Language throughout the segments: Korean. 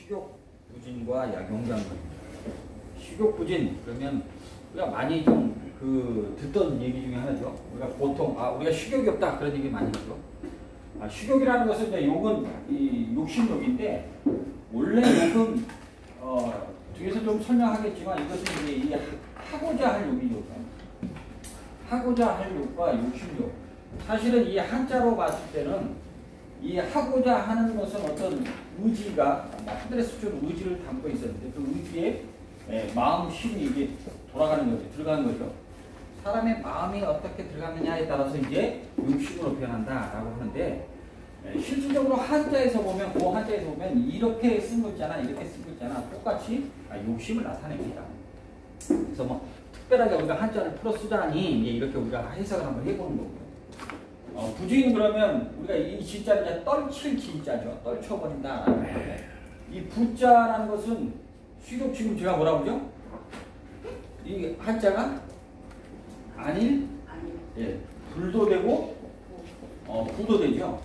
식욕부진과 약용장군. 식욕부진 그러면 우리가 많이 좀 듣던 얘기 중에 하나죠. 우리가 보통 우리가 식욕이 없다 그런 얘기 많이 하죠. 식욕이라는 것은 이제 욕은 이 욕심욕인데 원래 욕은 뒤에서 좀 설명하겠지만 이것은 이제 이 하고자 할 욕이죠. 하고자 할 욕과 욕심욕. 사실은 이 한자로 봤을 때는 이 하고자 하는 것은 어떤 의지가 하늘의 수준 의지를 담고 있었는데 그 의지에 마음 힘이 이게 돌아가는 거죠. 들어가는 거죠. 사람의 마음이 어떻게 들어가느냐에 따라서 이제 욕심으로 표현한다라고 하는데 실질적으로 한자에서 보면 그 한자에서 보면 이렇게 쓴 거 있잖아, 이렇게 쓴 거 있잖아, 똑같이 욕심을 나타냅니다. 그래서 뭐 특별하게 우리가 한자를 풀어 쓰자니 이렇게 우리가 해석을 한번 해보는 거고요. 부진 그러면 우리가 이 지자는 이제 떨칠 지자죠. 떨쳐버린다라는 건데 이 부자라는 것은 식욕 지금 제가 뭐라고 그러죠? 이 한자가 안일, 예, 불도 되고 부도 되죠.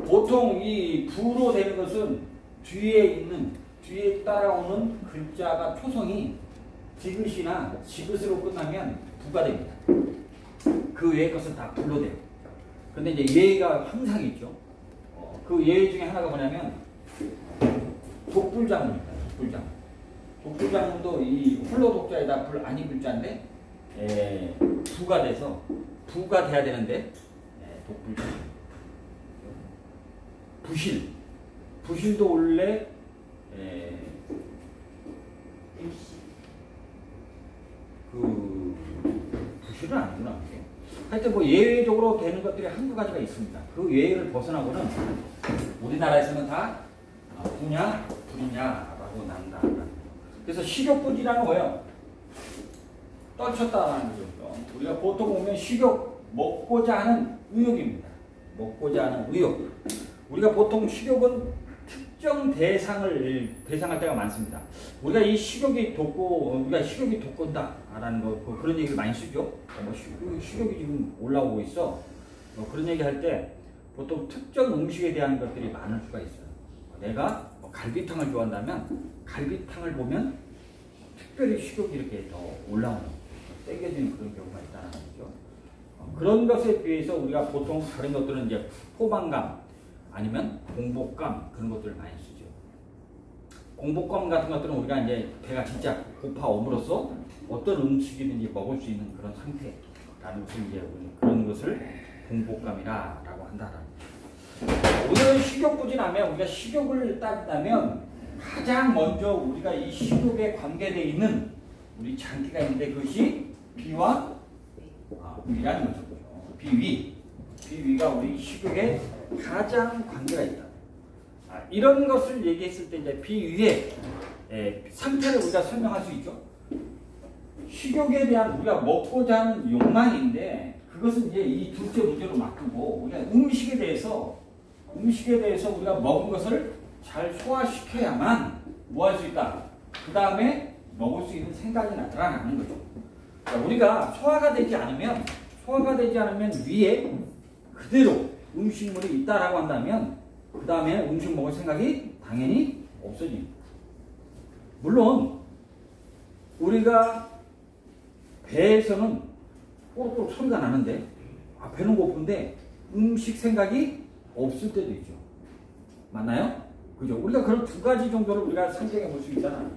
보통 이 부로 되는 것은 뒤에 따라오는 글자가 초성이 지긋이나 지긋으로 끝나면 부가 됩니다. 그 외의 것은 다 불로 돼요. 근데 이제 예가 항상 있죠. 그 예 중에 하나가 뭐냐면 독불장문입니다. 독불장문. 독불장문도 이 홀로 독자에다 불 아니 불자인데 부가 돼서 부가 돼야 되는데 독불장문. 부실도 원래 부실은 아니구나. 하여튼 뭐 예외적으로 되는 것들이 한두 가지가 있습니다. 그 예외를 벗어나고는 우리나라에서는 다 부냐 불이냐라고 난다. 그래서 식욕부지라는 거예요. 떨쳤다라는 거죠. 우리가 보통 보면 식욕 먹고자 하는 의욕입니다. 먹고자 하는 의욕. 우리가 보통 식욕은 특정 대상할 때가 많습니다. 우리가 이 식욕이 돋군다라는 거 그런 얘기를 많이 쓰죠. 식욕이 지금 올라오고 있어. 그런 얘기 할 때 보통 특정 음식에 대한 것들이 많을 수가 있어요. 내가 갈비탕을 좋아한다면 갈비탕을 보면 특별히 식욕이 이렇게 더 올라오는, 땡겨지는 그런 경우가 있다는 거죠. 그런 것에 비해서 우리가 보통 다른 것들은 이제 포만감 아니면 공복감 그런 것들을 많이 쓰죠. 공복감 같은 것들은 우리가 이제 배가 진짜 고파옴으로써 어떤 음식이든지 먹을 수 있는 그런 상태라는 것을 이제 그런 것을 공복감이라고 한다라는 거죠. 오늘은 식욕부진하면 우리가 식욕을 따진다면 가장 먼저 우리가 이 식욕에 관계되어 있는 우리 장기가 있는데 그것이 비와 위라는 거죠. 비위가 우리 식욕에 가장 관계가 있다. 이런 것을 얘기했을 때 이제 비위의 상태를 우리가 설명할 수 있죠. 식욕에 대한 우리가 먹고자 하는 욕망인데 그것은 이제 이 둘째 문제로 바꾸고 우리가 음식에 대해서 우리가 먹은 것을 잘 소화시켜야만 뭐 할 수 있다. 그 다음에 먹을 수 있는 생각이 나타나는 거죠. 그러니까 우리가 소화가 되지 않으면 위에 그대로 음식물이 있다라고 한다면 그 다음에 음식 먹을 생각이 당연히 없어집니다. 물론 우리가 배에서는 꼬르륵 소리가 나는데 배는 고픈데 음식 생각이 없을 때도 있죠. 맞나요? 그죠? 우리가 그런 두 가지 정도를 우리가 상정해 볼 수 있잖아요.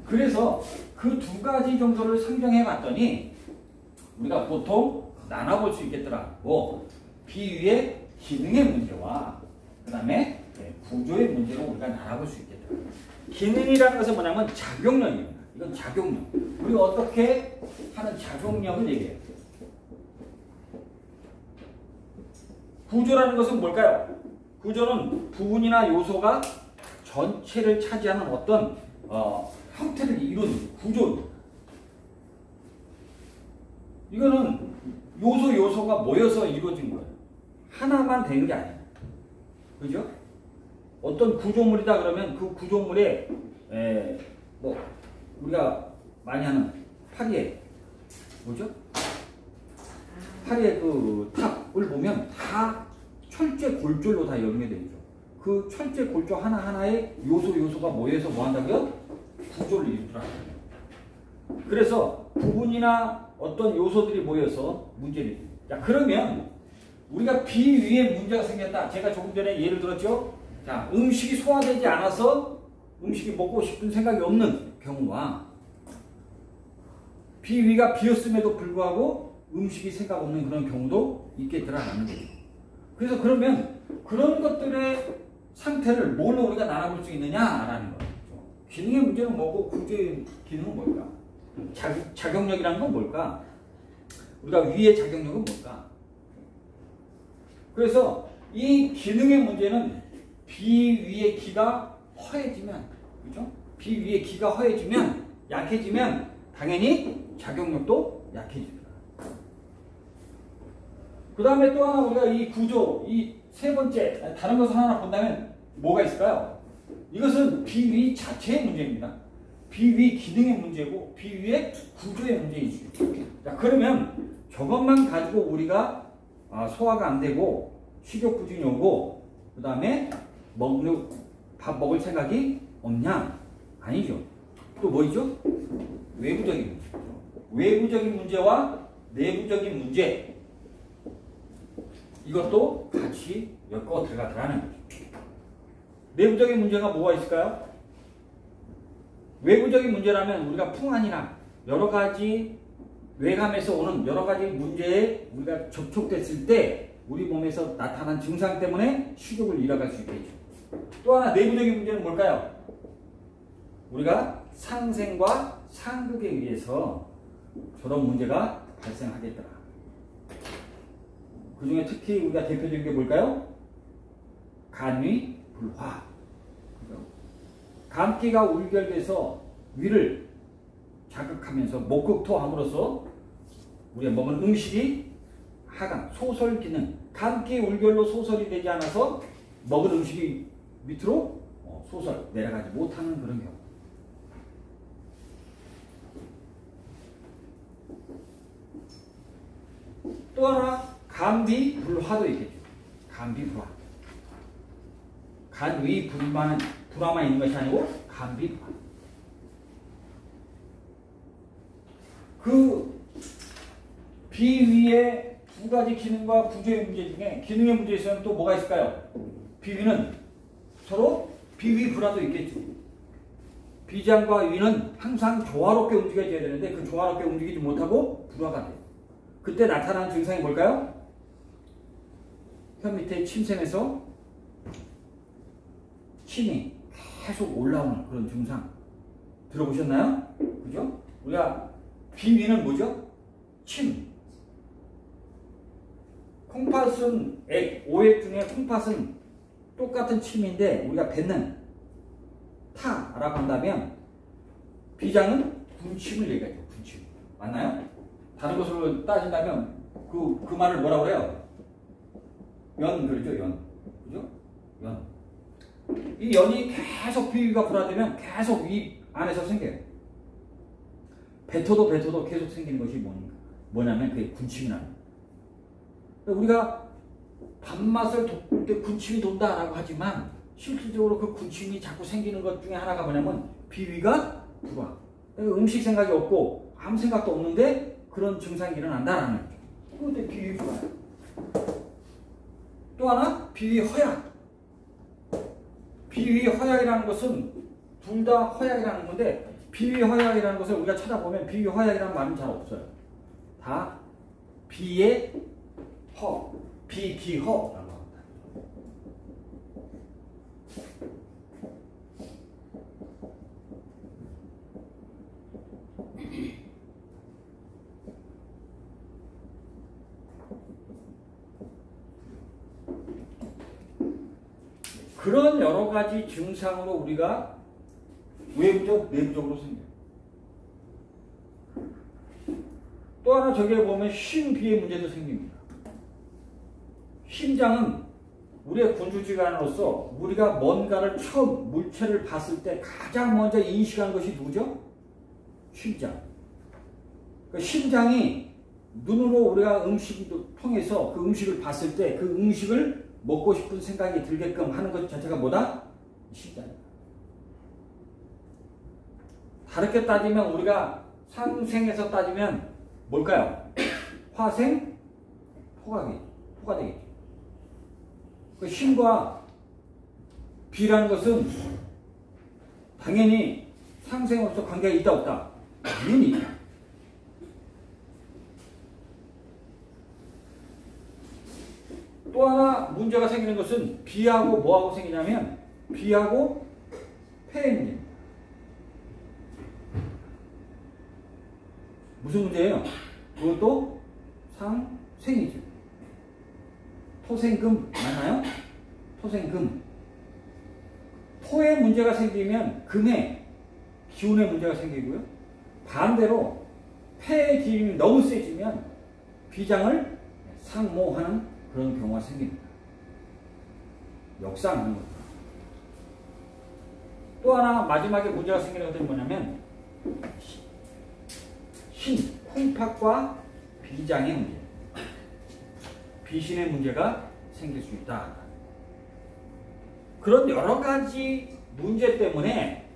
그래서 그 두 가지 정도를 상정해 봤더니 우리가 보통 나눠볼 수 있겠더라. 비위의 기능의 문제와 그 다음에 구조의 문제로 우리가 나눠볼 수 있겠더라. 기능이라는 것은 뭐냐면 작용력입니다. 이건 작용력. 우리가 어떻게 하는 작용력을 얘기해요. 구조라는 것은 뭘까요? 구조는 부분이나 요소가 전체를 차지하는 어떤 형태를 이룬 구조입니다. 이거는 요소가 모여서 이루어진 거예요. 하나만 되는 게 아니에요. 그죠? 어떤 구조물이다 그러면 그 구조물에 우리가 많이 하는 파리에 뭐죠? 파리의 그 탑을 보면 다 철제 골절로 다 연결되어 있죠. 그 철제 골조 하나하나의 요소가 모여서 뭐 한다고요? 구조를 이루더라고요. 그래서 부분이나 어떤 요소들이 모여서 문제를. 자, 그러면 우리가 비위에 문제가 생겼다. 제가 조금 전에 예를 들었죠? 자, 음식이 소화되지 않아서 음식이 먹고 싶은 생각이 없는 경우와 비위가 비었음에도 불구하고 음식이 생각 없는 그런 경우도 있겠더라라는 거죠. 그래서 그러면 그런 것들의 상태를 뭘로 우리가 나눠볼 수 있느냐라는 거죠. 기능의 문제는 뭐고 구조의 기능은 뭘까? 작용력이라는 건 뭘까? 우리가 위의 작용력은 뭘까? 그래서 이 기능의 문제는 비위의 기가 허해지면, 그죠? 비위의 기가 허해지면, 약해지면 당연히 작용력도 약해집니다. 그 다음에 또 하나 우리가 이 구조, 이 세 번째, 다른 것을 하나 본다면 뭐가 있을까요? 이것은 비위 자체의 문제입니다. 비위 기능의 문제고 비위의 구조의 문제이죠. 자, 그러면 저것만 가지고 우리가 소화가 안 되고 식욕 부진이 오고 그 다음에 밥 먹을 생각이 없냐? 아니죠. 또 뭐이죠? 외부적인 문제. 외부적인 문제와 내부적인 문제. 이것도 같이 엮어 들어가는 거죠. 내부적인 문제가 뭐가 있을까요? 외부적인 문제라면 우리가 풍한이나 여러 가지 외감에서 오는 여러 가지 문제에 우리가 접촉됐을 때 우리 몸에서 나타난 증상 때문에 식욕을 잃어갈 수 있겠죠. 또 하나 내부적인 문제는 뭘까요? 우리가 상생과 상극에 의해서 저런 문제가 발생하겠더라. 그 중에 특히 우리가 대표적인 게 뭘까요? 간위 불화. 감기가 울결돼서 위를 자극하면서 목극토함으로써 우리가 먹은 음식이 하강, 소설 기능, 감기 울결로 소설이 되지 않아서 먹은 음식이 밑으로 소설 내려가지 못하는 그런 경우. 또 하나 간비 불화도 있겠죠. 간비 불화. 간 위 불화만 있는 것이 아니고 간비 불화. 그 비위의 두 가지 기능과 구조의 문제 중에 기능의 문제에 있어서 또 뭐가 있을까요? 비위는 서로 비위 불화도 있겠죠. 비장과 위는 항상 조화롭게 움직여져야 되는데 그 조화롭게 움직이지 못하고 불화가 돼요. 그때 나타나는 증상이 뭘까요? 혀 밑에 침샘에서 침이 계속 올라오는 그런 증상 들어보셨나요? 그죠? 우리가 비위는 뭐죠? 침. 콩팥은 오액 중에 콩팥은 똑같은 침인데 우리가 뱉는 타라고 한다면 비장은 군침을 얘기하죠. 군침. 맞나요? 다른 것으로 따진다면 그 말을 뭐라고 그래요? 연 그러죠. 연. 그죠? 연. 이 연이 계속 비위가 불화되면 계속 위 안에서 생겨요. 뱉어도 계속 생기는 것이 뭐냐면 그게 군침이라는 거예요. 우리가 밥맛을 돋굴 때 군침이 돈다라고 하지만 실질적으로 그 군침이 자꾸 생기는 것 중에 하나가 뭐냐면 비위가 불화. 음식 생각이 없고 아무 생각도 없는데 그런 증상이 일어난다라는 거죠. 그런데 비위 불화. 또 하나 비위 허약. 비위 허약이라는 것은 둘 다 허약이라는 건데 비위 허약이라는 것을 우리가 찾아보면 비위 허약이라는 말은 잘 없어요. 다 비의 허, 비기허라고 합니다. 그런 여러 가지 증상으로 우리가 외부적, 내부적으로 생겨요. 또 하나 저기에 보면 심비의 문제도 생깁니다. 심장은 우리의 군주지간으로서 우리가 뭔가를 처음 물체를 봤을 때 가장 먼저 인식한 것이 누구죠? 심장. 그 심장이 눈으로 우리가 음식을 통해서 그 음식을 봤을 때 그 음식을 먹고 싶은 생각이 들게끔 하는 것 자체가 뭐다? 신장이다. 다르게 따지면 우리가 상생에서 따지면 뭘까요? 화생, 토가 되겠죠. 그 신과 비라는 것은 당연히 상생으로서 관계가 있다 없다? 당연히 있다. 또 하나 문제가 생기는 것은 비하고 뭐하고 생기냐면 비하고 폐의 문제입니다. 무슨 문제예요? 그것도 상생이죠. 토생금 맞나요? 토생금. 토의 문제가 생기면 금의 기운의 문제가 생기고요. 반대로 폐의 기운이 너무 세지면 비장을 상모하는 그런 경우가 생깁니다. 역상하는 거죠. 또 하나 마지막에 문제가 생기는 것들이 뭐냐면 신, 콩팥과 비장의 문제. 비신의 문제가 생길 수 있다. 그런 여러 가지 문제 때문에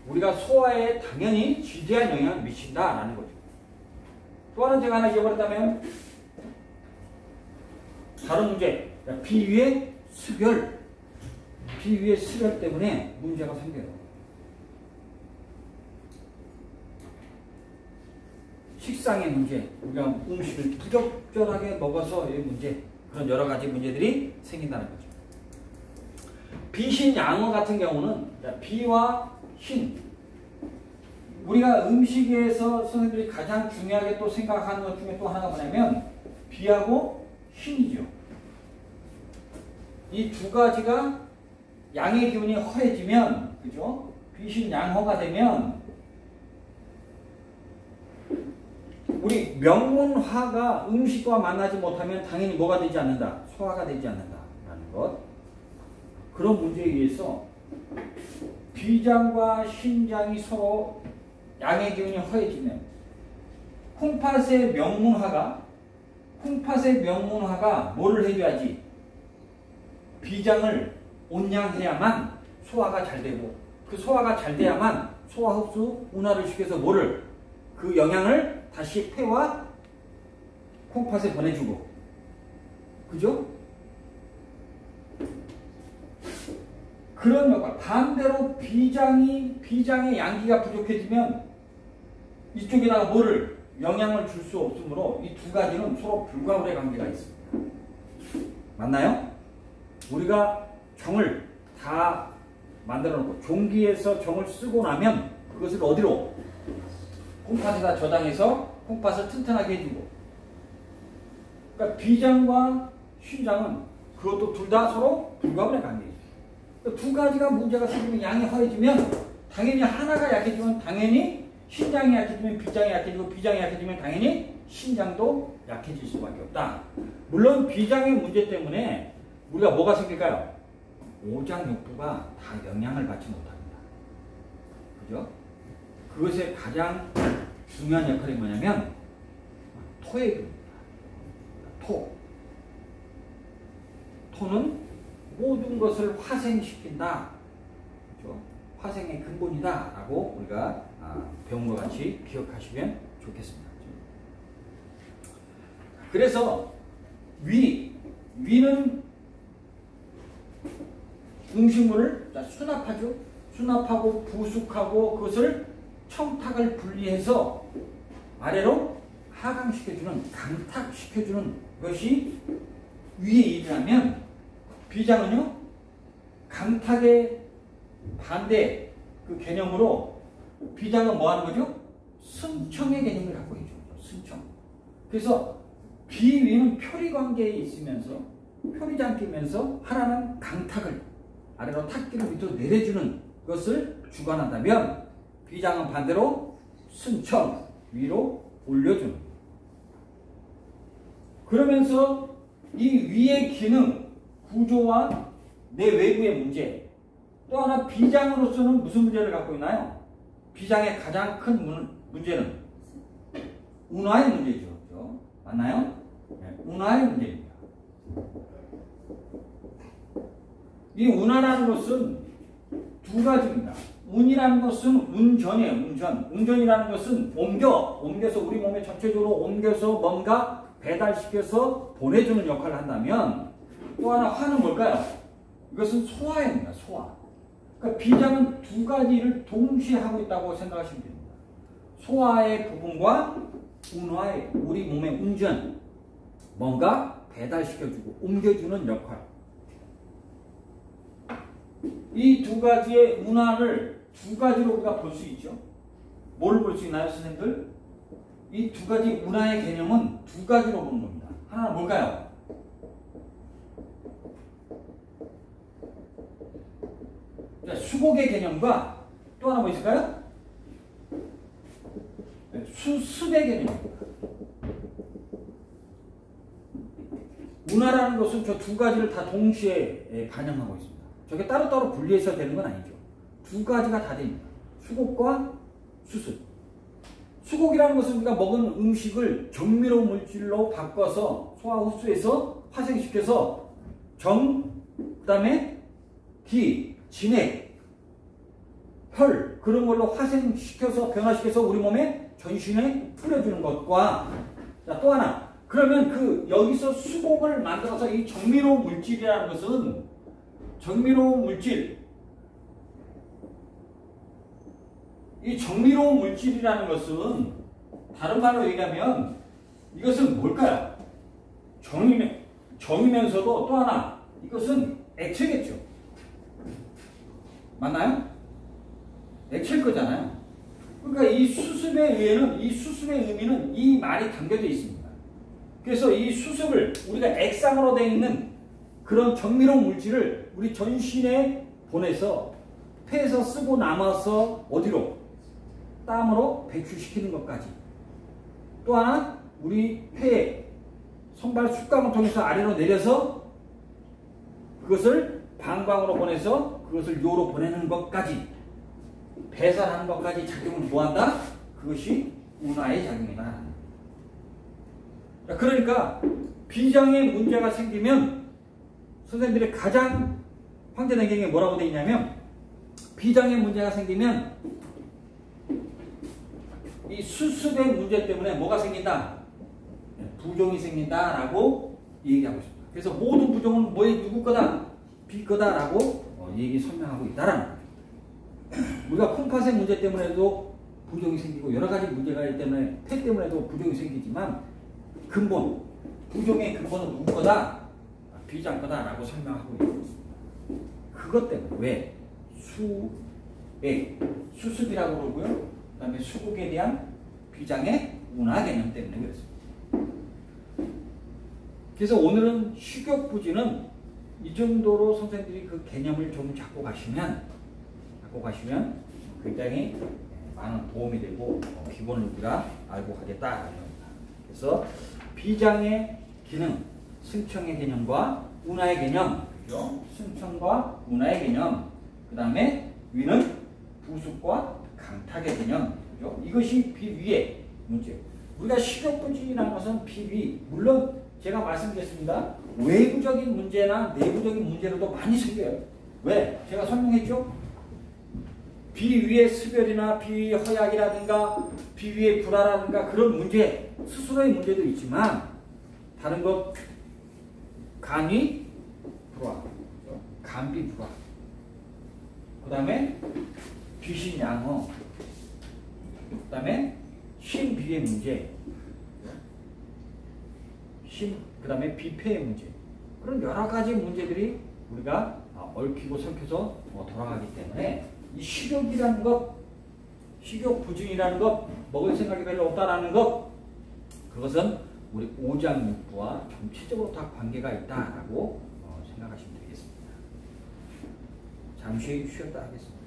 우리가 소화에 당연히 지대한 영향을 미친다라는 거죠. 또 하나 제가 하나 잊어버렸다면 다른 문제, 비위의 수별. 비위의 수별 때문에 문제가 생겨요. 식상의 문제, 우리가 음식을 부적절하게 먹어서의 문제, 그런 여러 가지 문제들이 생긴다는 거죠. 비신 양어 같은 경우는 비와 신, 우리가 음식에서 선생님들이 가장 중요하게 또 생각하는 것 중에 또 하나가 뭐냐면 비하고 신이죠. 이 두 가지가 양의 기운이 허해지면, 그죠? 비신 양허가 되면 우리 명문화가 음식과 만나지 못하면 당연히 뭐가 되지 않는다? 소화가 되지 않는다라는 것. 그런 문제에 의해서 비장과 신장이 서로 양의 기운이 허해지면 콩팥의 명문화가 뭐를 해줘야지? 비장을 온양해야만 소화가 잘 되고, 그 소화가 잘 돼야만 소화 흡수 운화를 시켜서 뭐를, 그 영양을 다시 폐와 콩팥에 보내주고, 그죠? 그런 역할. 반대로 비장의 양기가 부족해지면 이쪽에다가 뭐를, 영향을 줄 수 없으므로 이 두 가지는 서로 불가분의 관계가 있습니다. 맞나요? 우리가 정을 다 만들어 놓고 종기에서 정을 쓰고 나면 그것을 어디로? 콩팥에다 저장해서 콩팥을 튼튼하게 해주고, 그러니까 비장과 신장은 그것도 둘 다 서로 불가분의 관계이죠. 그러니까 두 가지가 문제가 생기면 양이 허해지면 당연히 하나가 약해지면 당연히 신장이 약해지면 비장이 약해지고, 비장이 약해지면 당연히 신장도 약해질 수밖에 없다. 물론 비장의 문제 때문에 우리가 뭐가 생길까요? 오장육부가 다 영향을 받지 못합니다. 그죠? 그것의 가장 중요한 역할이 뭐냐면 토의 근입니다. 토는 모든 것을 화생시킨다. 그죠? 화생의 근본이다 라고 우리가 배운 것 같이 기억하시면 좋겠습니다. 그래서 위는 음식물을 수납하죠. 수납하고 부숙하고 그것을 청탁을 분리해서 아래로 하강시켜주는, 강탁시켜주는 것이 위의 일이라면, 비장은요 강탁의 반대 그 개념으로 비장은 뭐 하는 거죠? 승청의 개념을 갖고 있죠. 승청. 그래서 비위는 표리관계에 있으면서 표리장 끼면서 하나는 강탁을 아래로 탁기를 밑으로 내려주는 것을 주관한다면, 비장은 반대로 승청, 위로 올려주는. 그러면서 이 위의 기능, 구조와 내 외부의 문제, 또 하나 비장으로서는 무슨 문제를 갖고 있나요? 비장의 가장 큰 문제는 운화의 문제죠. 그렇죠? 맞나요? 네, 운화의 문제입니다. 이 운하라는 것은 두 가지입니다. 운이라는 것은 운전이에요. 운전이라는 것은 옮겨서 우리 몸에 전체적으로 옮겨서 뭔가 배달시켜서 보내주는 역할을 한다면, 또 하나 화는 뭘까요? 이것은 소화입니다. 소화. 그러니까 비장은 두 가지를 동시에 하고 있다고 생각하시면 됩니다. 소화의 부분과 운화의, 우리 몸의 운전, 뭔가 배달시켜주고 옮겨주는 역할. 이 두 가지의 운하를 두 가지로 우리가 볼 수 있죠. 뭘 볼 수 있나요, 선생님들? 이 두 가지 운하의 개념은 두 가지로 보는 겁니다. 하나는 뭘까요? 자, 수곡의 개념과 또 하나 뭐 있을까요? 수습의 개념입니다. 운하라는 것은 저 두 가지를 다 동시에 반영하고 있습니다. 저게 따로따로 분리해서 되는 건 아니죠. 두 가지가 다 됩니다. 수곡과 수습. 수곡이라는 것은 우리가 먹은 음식을 정미로 물질로 바꿔서 소화 흡수해서 화생시켜서 그 다음에 기, 진액, 혈, 그런 걸로 화생시켜서 변화시켜서 우리 몸에 전신에 뿌려주는 것과, 자, 또 하나, 그러면 여기서 수곡을 만들어서 이 정미로 물질이라는 것은, 정미로 물질, 이 정미로 물질이라는 것은 다른 말로 얘기하면 이것은 뭘까요? 정이면서도 또 하나, 이것은 액체겠죠. 맞나요? 액체일 거잖아요. 그러니까 이 수습의 의미는 이 말이 담겨져 있습니다. 그래서 이 수습을 우리가 액상으로 되어 있는 그런 정미로운 물질을 우리 전신에 보내서 폐에서 쓰고 남아서 어디로? 땀으로 배출시키는 것까지. 또 하나, 우리 폐에 성발 숙각을 통해서 아래로 내려서 그것을 방광으로 보내서 그것을 요로 보내는 것까지, 배설하는 것까지 작용을 뭐한다? 그것이 운하의 작용이다. 그러니까 비장에 문제가 생기면 선생님들이 가장 황제내경에 뭐라고 되어 있냐면, 비장에 문제가 생기면 이 수습의 문제 때문에 뭐가 생긴다? 부종이 생긴다라고 얘기하고 있습니다. 그래서 모든 부종은 뭐의 누구 거다? 비 거다라고 설명하고 있다라는 거예요. 우리가 콩팥의 문제 때문에도 부종이 생기고 여러 가지 문제가 있기 때문에 폐 때문에도 부종이 생기지만 근본, 부종의 근본은 누구 거다? 비장 거다라고 설명하고 있습니다. 그것 때문에 왜? 수습이라고 그러고요. 그 다음에 수국에 대한 비장의 운하 개념 때문에 그렇습니다. 그래서 오늘은 식욕부진은 이 정도로 선생님들이 그 개념을 좀 잡고 가시면 굉장히 많은 도움이 되고 기본을 우리가 알고 가겠다. 그래서 비장의 기능, 승청의 개념과 운하의 개념, 그죠? 승청과 운하의 개념, 그 다음에 위는 부습과 강탁의 개념, 그죠? 이것이 비위의 문제. 우리가 식욕부진이라는 것은 비위, 물론 제가 말씀드렸습니다. 외부적인 문제나 내부적인 문제로도 많이 생겨요. 왜? 제가 설명했죠? 비위의 습열이나 비위의 허약이라든가 비위의 불화라든가 그런 문제, 스스로의 문제도 있지만 다른 것, 간위 불화, 간비 불화, 그 다음에 비신양허, 그 다음에 신비의 문제, 그 다음에 비폐의 문제, 그런 여러 가지 문제들이 우리가 얽히고 설켜서 돌아가기 때문에 이 식욕이라는 것, 식욕부진이라는 것, 먹을 생각이 별로 없다라는 것, 그것은 우리 오장육부와 전체적으로 다 관계가 있다라고 생각하시면 되겠습니다. 잠시 쉬었다 하겠습니다.